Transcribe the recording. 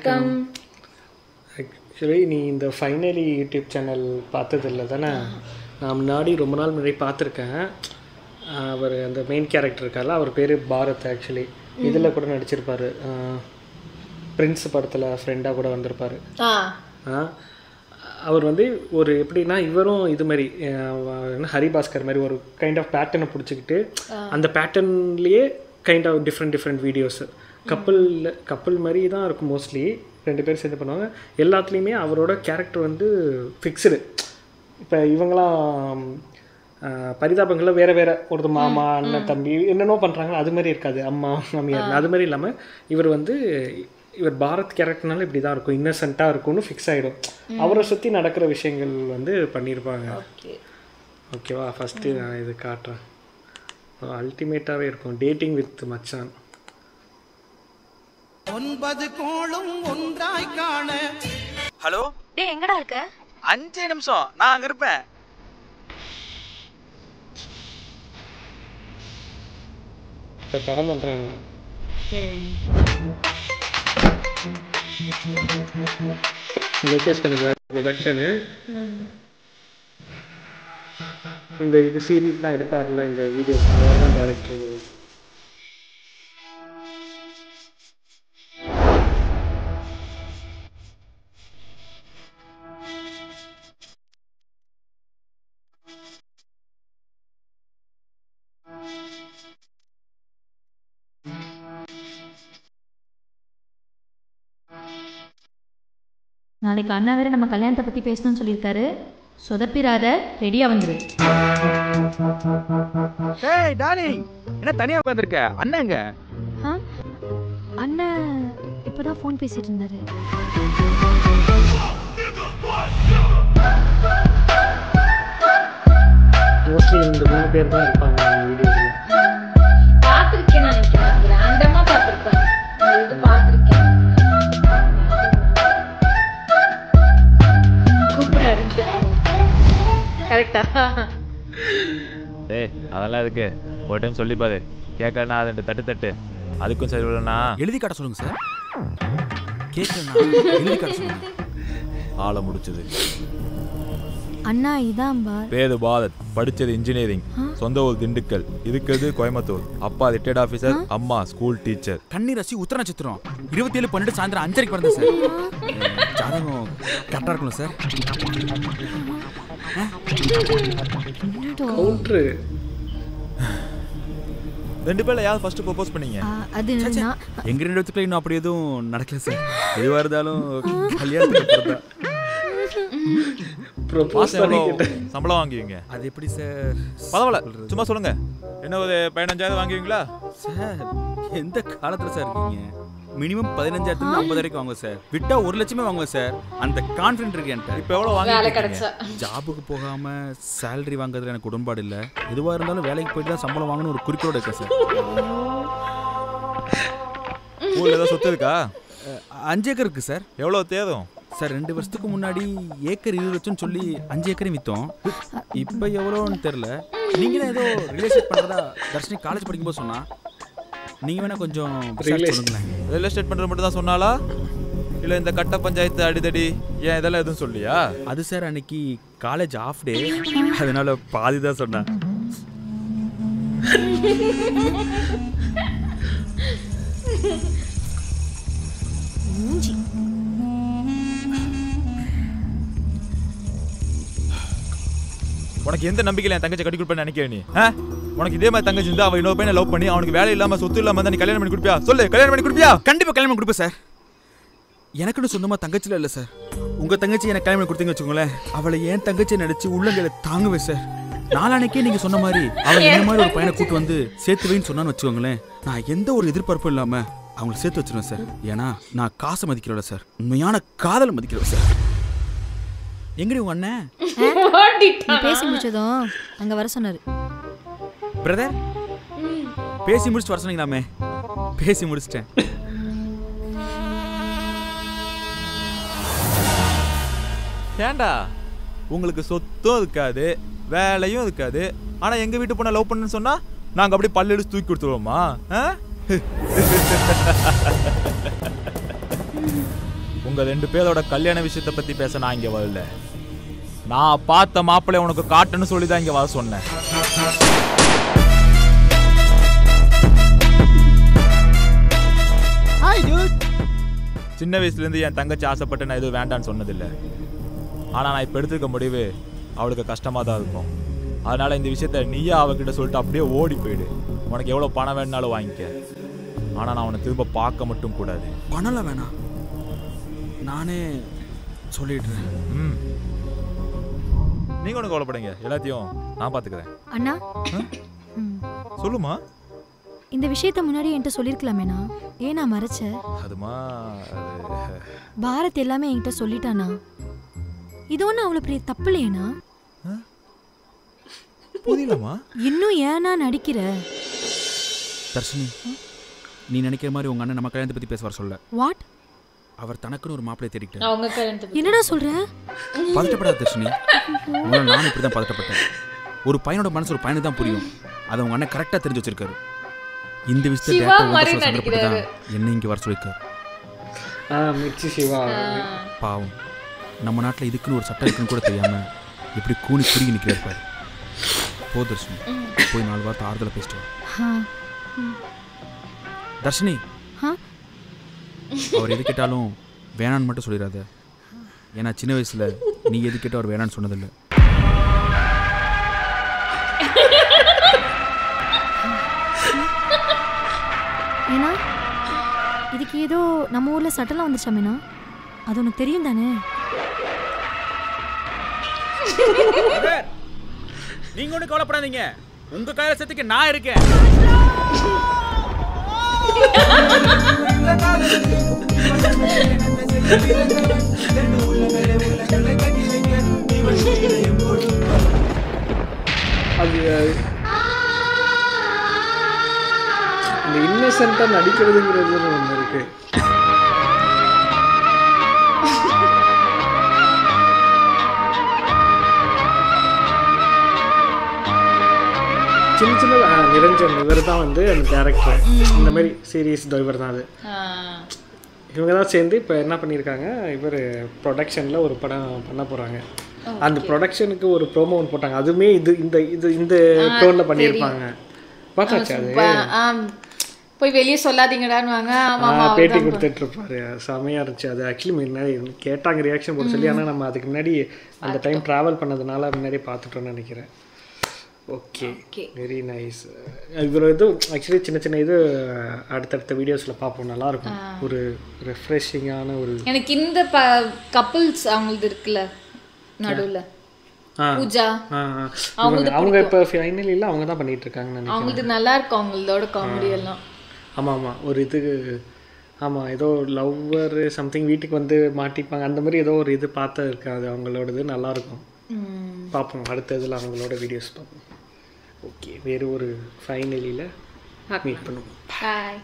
வணக்கம். ஆக்சுவலி நீ இந்த ஃபைனலி யூடியூப் சேனல் பார்த்ததில்ல தானே? நான் முன்னாடி ரொம்ப நாள் முன்னாடி பார்த்துருக்கேன். அவர் அந்த மெயின் கேரக்டர் இருக்கார்ல, அவர் பேர் பாரத். ஆக்சுவலி இதில் கூட நடிச்சிருப்பார், பிரின்ஸ் படத்தில் ஃப்ரெண்டாக கூட வந்திருப்பார். அவர் வந்து ஒரு எப்படின்னா, இவரும் இது மாதிரி ஹரிபாஸ்கர் மாதிரி ஒரு கைண்ட் ஆஃப் பேட்டர்னை பிடிச்சிக்கிட்டு அந்த பேட்டர்ன்லேயே kind of different videos couple மாதிரி தான் இருக்கும். மோஸ்ட்லி 2 பேர் சேர்ந்து பண்ணுவாங்க. எல்லாத்துலேயுமே அவரோட கேரக்டர் வந்து ஃபிக்ஸ்டு. இப்போ இவங்களாம் பரிதாபங்களில் வேறு ஒருத்தர் மாமா அண்ணன் தம்பி என்னென்னோ பண்ணுறாங்க, அது மாதிரி இருக்காது. அம்மா மாமியார் அது மாதிரி இல்லாமல் இவர் பாரத் கேரக்டர்னால இப்படி தான் இருக்கும், இன்னசென்ட்டாக இருக்கும்னு ஃபிக்ஸ் ஆகிடும். அவரை சுற்றி நடக்கிற விஷயங்கள் வந்து பண்ணியிருப்பாங்க. ஓகேவா? ஃபஸ்ட்டு நான் இது காட்டுறேன். அல்டிமேட்டாகவே இருக்கும். டேட்டிங் வித் மச்சான். 9 கோளும் ஒன்றாய் காண. ஹலோ, டேய் எங்கடா இருக்க? 5 நிமிஷம் நான் அங்க இருப்பேன். படம் பண்ணுறேன். ப்ரொடக்ஷனு இந்த இது சீரீஸ்லாம் எடுத்தாருல, இந்த வீடியோ தான் டேரக்டர். நாளைக்கு அண்ணா வேற நம்ம கல்யாணத்தை பற்றி பேசணும்னு சொல்லியிருக்காரு. சொதப்பிராத, ரெடியாக வந்துரு. ஏய் டார்லிங், என்ன தனியா உட்கார்ந்திருக்க? அண்ணன் எங்க? அண்ணன் இப்போதான் ஃபோன் பேசிட்டு இருந்தாரு. மோஸ்ட்லி இந்த 3 பேர் தான் இருப்பாங்க வீடியோவில். பார்த்துருக்கேன், நினைக்கிறேன். ரேண்டமாக பார்த்துருப்பேன். இது பார்த்துருக்கேன். கரெக்டா? ஏய் அதெல்லாம் இருக்கு. ஒரு டைம் சொல்லி பாரு, கேட்கலன்னா அது தட்டு அதுக்கும் சரி இல்லைண்ணா எழுதி காட்ட சொல்லுங்க சார். கேட்கலன்னா எழுதி காட்ட சொல்லுங்க. ஆளை முடிச்சது. அண்ணா இதான் பார். பேரு பாரத், படிச்சது இன்ஜினியரிங், சொந்த ஊர் திண்டுக்கல், இருக்கிறது கோயம்புத்தூர். அப்பா ரிட்டையர்ட் ஆஃபீஸர், அம்மா ஸ்கூல் டீச்சர். கண்ணி ராசி உத்தர நட்சத்திரம். 27/12 சாயந்தரம் 5:30 பிறந்த சார். ஜாதகம் கரெக்டாக இருக்கணும் சார். கவுண்ட்ரு 2 பேர்ல யார் ஃபர்ஸ்ட் ப்ரோபோஸ் பண்ணீங்க? அது எங்க 2 இடத்துக்குள்ள இன்னும் அப்படி எதுவும் நடக்கல சார். எதுவாக இருந்தாலும் கல்யாணத்துக்கு சம்பளம் வாங்குவீங்க? அது எப்படி சார்? பரவாயில்ல, சும்மா சொல்லுங்க. என்ன ஒரு 15,000 வாங்குவீங்களா சார்? எந்த காலத்துல சார் இருக்கீங்க? மினிமம் 15,000 50 வரைக்கும் வாங்குவோம் சார். விட்டா 1 லட்சமே வாங்குவோம் சார். அந்த கான்ஃபிடென்ட் இருக்கு என்கிட்ட. இப்போ எவ்வளோ வாங்க? ஜாபுக்கு போகாம சேலரி வாங்குறதுல எனக்கு உடன்பாடு இல்லை. எதுவாக இருந்தாலும் வேலைக்கு போயிட்டு தான் சம்பளம் வாங்கணும் ஒரு குறிக்கோடு இருக்கேன் சார். ஊரில் ஏதாவது சொத்து இருக்கா? 5 ஏக்கர் இருக்கு சார். எவ்வளோ தேதும் சார்? 2 வருஷத்துக்கு முன்னாடி ஏக்கர் 20 லட்சம்னு சொல்லி 5 ஏக்கரையும் விற்றோம். இப்போ எவ்வளோன்னு தெரில. நீங்கள் தான் ஏதோ ரியல் எஸ்டேட் பண்ணுறதா தர்ஷினி காலேஜ் படிக்கும்போது சொன்னா. நீங்கள் வேணால் கொஞ்சம் சொல்லுங்களேன். ரியல் எஸ்டேட் பண்ணுறது மட்டும் தான் சொன்னாலா, இல்லை இந்த கட்ட பஞ்சாயத்து அடிதடி ஏன் இதெல்லாம் எதுவும் சொல்லியா? அது சார் அன்னைக்கு காலேஜ் ஆஃப் டே, அதனால பாதி தான் சொன்னேன். உனக்கு எந்த நம்பிக்கையில் என் தங்கச்சி கட்டி கொடுப்பேன்னு நினைக்கிற நீ? உனக்கு இதே மாதிரி தங்கச்சி இருந்தா அவன் இன்னொரு பையனை லவ் பண்ணி அவனுக்கு வேலை இல்லாம சொத்து இல்லாம தான் நீ கல்யாணம் பண்ணி கொடுப்பியா? சொல்லு, கல்யாணம் பண்ணி கொடுப்பியா? கண்டிப்பா கல்யாணம் பண்ணி கொடுப்பேன் சார். எனக்குன்னு சொந்தமா தங்கச்சில இல்லை சார். உங்க தங்கச்சி எனக்கு கல்யாணம் பண்ணி கொடுத்தீங்கன்னு வச்சுக்கோங்களேன், அவளை ஏன் தங்கச்சியை நடிச்சு உள்ளங்கையில தாங்குவேன் சார். நாளானைக்கே நீங்க சொன்ன மாதிரி அவளை இந்த மாதிரி ஒரு பையனை கூட்டு வந்து சேர்த்து வைன்னு சொன்னான்னு வச்சுக்கோங்களேன், நான் எந்த ஒரு எதிர்பார்ப்பும் இல்லாம அவங்களை சேர்த்து வச்சிருவேன் சார். ஏன்னா நான் காசை மதிக்கிறவள சார், உண்மையான காதலை மதிக்கிறவ சார். எங்கடி உங்க அண்ணன்? பேசி முடிச்சதும் அங்க வர சொன்னாரு. பிரதர் பேசி முடிச்சுட்டு வர சொன்னீங்களாமே? பேசி முடிச்சிட்டேன். ஏண்டா உங்களுக்கு சொத்தும் இருக்காது வேலையும் இருக்காது, ஆனா எங்க வீட்டு பொண்ணை லவ் பண்ணுன்னு சொன்னா நாங்க அப்படியே பல்லு எடுத்து தூக்கி கொடுத்துருவோமா? உங்க 2 பேரோட கல்யாண விஷயத்தை பத்தி பேச நான் இங்க வரல. நான் பார்த்த மாப்பிள்ளை உனக்கு காட்டுன்னு சொல்லி தான் இங்க வர சொன்னேன். சின்ன வயசுலேருந்து என் தங்கச்சி ஆசைப்பட்டு நான் எதுவும் வேண்டான்னு சொன்னதில்லை. ஆனால் நான் இப்போ எடுத்துக்க முடிவு அவளுக்கு கஷ்டமாக தான் இருக்கும். அதனால் இந்த விஷயத்த நீயா அவகிட்ட சொல்லிட்டு அப்படியே ஓடி போயிடு. உனக்கு எவ்வளோ பணம் வேணுனாலும் வாங்கிக்க. ஆனால் நான் அவனை திரும்ப பார்க்க மட்டும் கூடாது. பணம்லாம் வேணாம், நானே சொல்லிடுறேன். நீங்கள் ஒன்று கவலைப்படுங்க, எல்லாத்தையும் நான் பார்த்துக்கிறேன். அண்ணா சொல்லுமா. இந்த விஷயத்த முன்னாடி என்கிட்ட சொல்லிருக்கலாமேண்ணா, ஏன் நான் மறைச்ச? அதுமா பாரத் எல்லாமே என்கிட்ட சொல்லிட்டானா. இது ஒன்றும் அவ்வளோ பெரிய தப்பு இல்லையேண்ணா. புரியலமா. இன்னும் ஏன்னா நடிக்கிற? தர்ஷினி, நீ நினைக்கிற மாதிரி உங்க அண்ணன் நம்ம கல்யாணத்தை பத்தி பேச வர சொல்ல. வாட்? அவர் தனக்குன்னு ஒரு மாப்பிளையை தேடிக்கிட்டார். அவங்க கல்யாணத்தை என்னடா சொல்ற? பதட்டப்படாத தர்ஷினி, நானும் இப்படி தான் பதட்டப்பட்டேன். ஒரு பையனோட மனசு ஒரு பையனுக்கு தான் புரியும். அதை உங்க அண்ணன் கரெக்டாக தெரிஞ்சு வச்சிருக்காரு. இந்த விஷயத்தை என்ன இங்கே வர சொல்லியிருக்காரு. பாவம், நம்ம நாட்டில் இதுக்குன்னு ஒரு சட்டம் இருக்குன்னு கூட தெரியாம எப்படி கூணி குறுகி நிற்கிறார் பாரு. போ தர்ஷினி, போய் 4 வார்த்தை ஆறுதலை பேசிட்டு. தர்ஷினி, அவர் எது கேட்டாலும் வேணான்னு மட்டும் சொல்லிடாத. ஏன்னா சின்ன வயசுல நீ எது கேட்டால் அவர் வேணான்னு சொன்னதில்லை. ஏன்னா இதுக்கு ஏதோ நம்ம ஊர்ல சட்டம்லாம் வந்துச்சாமேண்ணா, அது உனக்கு தெரியும் தானே? நீங்க ஒன்றும் கவலைப்படாதீங்க, உங்க கையசத்துக்கு நான் இருக்கேன். இந்த இன்னசென்ட்டா நடிக்கிறதுங்கிறது ஒன்று இருக்கு. சின்ன சின்ன நிரஞ்சன் இவர் தான் வந்து அந்த டேரக்டர். இந்த மாதிரி சீரீஸ் இவர் தான். அது இவங்க தான் சேர்ந்து இப்போ என்ன பண்ணியிருக்காங்க, இவர் ப்ரொடக்ஷனில் ஒரு படம் பண்ண போகிறாங்க. அந்த ப்ரொடக்ஷனுக்கு ஒரு ப்ரோமோ ஒன்று போட்டாங்க. அதுவுமே இது இந்த இது இந்த டோனில் பண்ணியிருப்பாங்க. பார்த்தாச்சு. அது போய் வெளியே சொல்லாதீங்கடான்னு வாங்க பேட்டி கொடுத்துட்டு இருப்பாரு. செமையாக இருந்துச்சு. அது ஆக்சுவலி முன்னாடி கேட்டாங்க ரியாக்ஷன் போட சொல்லி. ஆனால் நம்ம அதுக்கு முன்னாடி அந்த டைம் ட்ராவல் பண்ணதுனால முன்னாடி பார்த்துட்டோன்னு நினைக்கிறேன். Okay, very nice. இவர் இது ஆக்சுவலி சின்ன சின்ன இது அடுத்தடுத்த வீடியோஸில் பார்ப்போம். நல்லாயிருக்கும். ஒரு ரெஃப்ரெஷிங்கான ஒரு. எனக்கு இந்த கப்புள்ஸ் அவங்களது இருக்குல்ல நடுவில் பூஜா, அவங்க இப்போ ஃபைனலில் அவங்க தான் பண்ணிட்டு இருக்காங்கன்னு நினைக்கிறேன். அவங்களுக்கு நல்லா இருக்கும் அவங்களோட காமெடி எல்லாம். ஆமாம் ஆமாம், ஒரு இது ஆமாம் ஏதோ லவ்வர் சம்திங் வீட்டுக்கு வந்து மாட்டிப்பாங்க. அந்த மாதிரி ஏதோ ஒரு இது பார்த்து இருக்காது அவங்களோடது. நல்லாயிருக்கும். பார்ப்போம் அடுத்த இதில் அவங்களோட வீடியோஸ் பார்ப்போம். ஓகே, வேறு ஒரு ஃபைனலியில் மீட் பண்ணுவோம். பாய்.